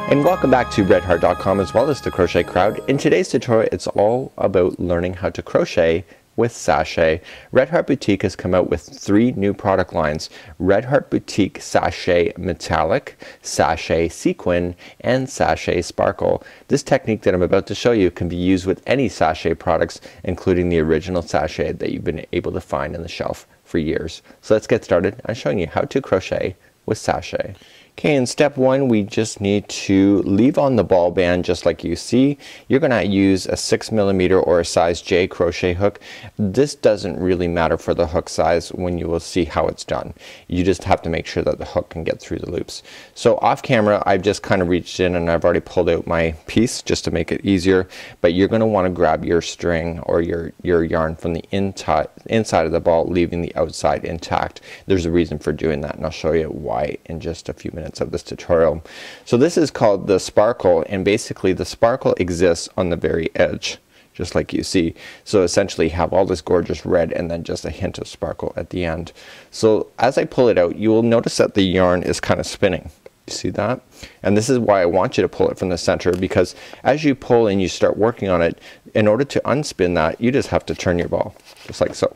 And welcome back to redheart.com as well as the Crochet Crowd. In today's tutorial it's all about learning how to crochet with sachet. Red Heart Boutique has come out with 3 new product lines: Red Heart Boutique Sashay Metallic, Sashay Sequin, and Sashay Sparkle. This technique that I'm about to show you can be used with any sachet products, including the original sachet that you've been able to find on the shelf for years. So let's get started on showing you how to crochet with sachet. Okay, in step 1 we just need to leave on the ball band just like you see. You're gonna use a 6mm or a size J crochet hook. This doesn't really matter for the hook size when you will see how it's done. You just have to make sure that the hook can get through the loops. So off camera I've just kind of reached in and I've already pulled out my piece just to make it easier, but you're gonna want to grab your string or your yarn from the inside of the ball, leaving the outside intact. There's a reason for doing that and I'll show you why in just a few minutes of this tutorial. So this is called the sparkle, and basically the sparkle exists on the very edge just like you see. So essentially you have all this gorgeous red and then just a hint of sparkle at the end. So as I pull it out you will notice that the yarn is kind of spinning. You see that? And this is why I want you to pull it from the center, because as you pull and you start working on it, in order to unspin that you just have to turn your ball just like so.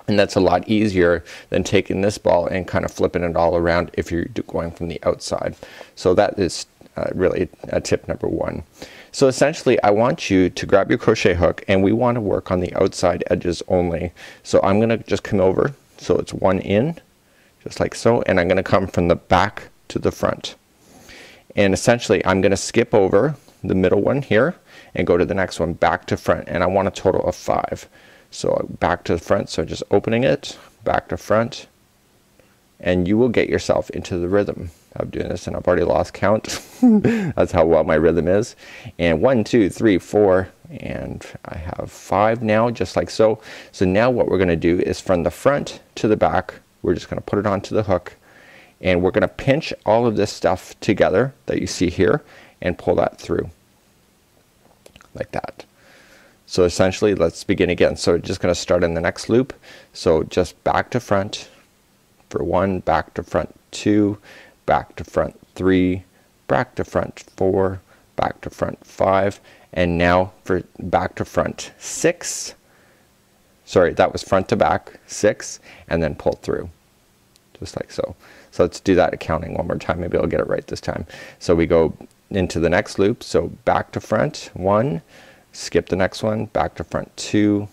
And that's a lot easier than taking this ball and kind of flipping it all around if you're going from the outside. So that is really tip number 1. So essentially I want you to grab your crochet hook and we want to work on the outside edges only. So I'm gonna just come over so it's 1 in just like so, and I'm gonna come from the back to the front. And essentially I'm gonna skip over the middle one here and go to the next one back to front, and I want a total of 5. So back to the front, so just opening it, back to front, and you will get yourself into the rhythm of doing this. And I've already lost count. That's how well my rhythm is. And 1, 2, 3, 4, and I have 5 now just like so. So now what we're gonna do is from the front to the back we're just gonna put it onto the hook, and we're gonna pinch all of this stuff together that you see here and pull that through like that. So essentially let's begin again. So we're just gonna start in the next loop. So just back to front for 1, back to front 2, back to front 3, back to front 4, back to front 5, and now for back to front 6. Sorry, that was front to back 6, and then pull through just like so. So let's do that accounting one more time. Maybe I'll get it right this time. So we go into the next loop. So back to front 1, skip the next one, back to front 2,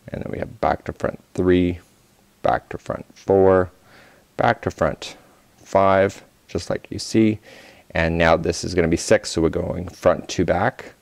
and then we have back to front 3, back to front 4, back to front 5 just like you see, and now this is gonna be 6, so we're going front to back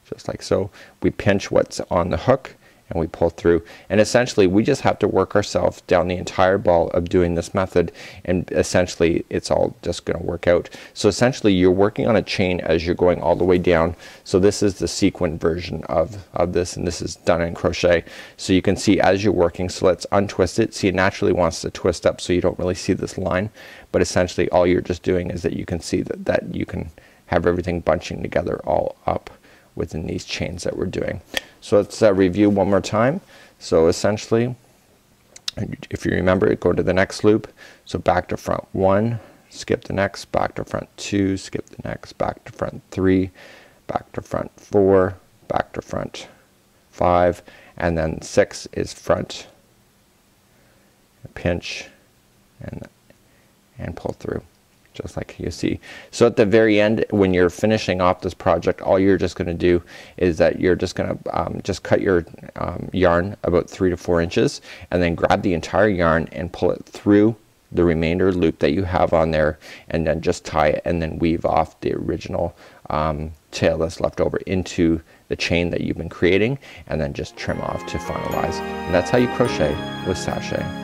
just like so. We pinch what's on the hook and we pull through, and essentially we just have to work ourselves down the entire ball of doing this method, and essentially it's all just gonna work out. So essentially you're working on a chain as you're going all the way down. So this is the sequin version of this, and this is done in crochet. So you can see as you're working, so let's untwist it. See, it naturally wants to twist up so you don't really see this line, but essentially all you're just doing is that you can see that you can have everything bunching together all up within these chains that we're doing. So let's review one more time. So essentially if you remember it, go to the next loop. So back to front 1, skip the next, back to front 2, skip the next, back to front 3, back to front 4, back to front 5, and then 6 is front, pinch, and pull through just like you see. So at the very end when you're finishing off this project, all you're just gonna do is that you're just gonna just cut your yarn about 3 to 4 inches, and then grab the entire yarn and pull it through the remainder loop that you have on there, and then just tie it and then weave off the original tail that's left over into the chain that you've been creating, and then just trim off to finalize. And that's how you crochet with sachet.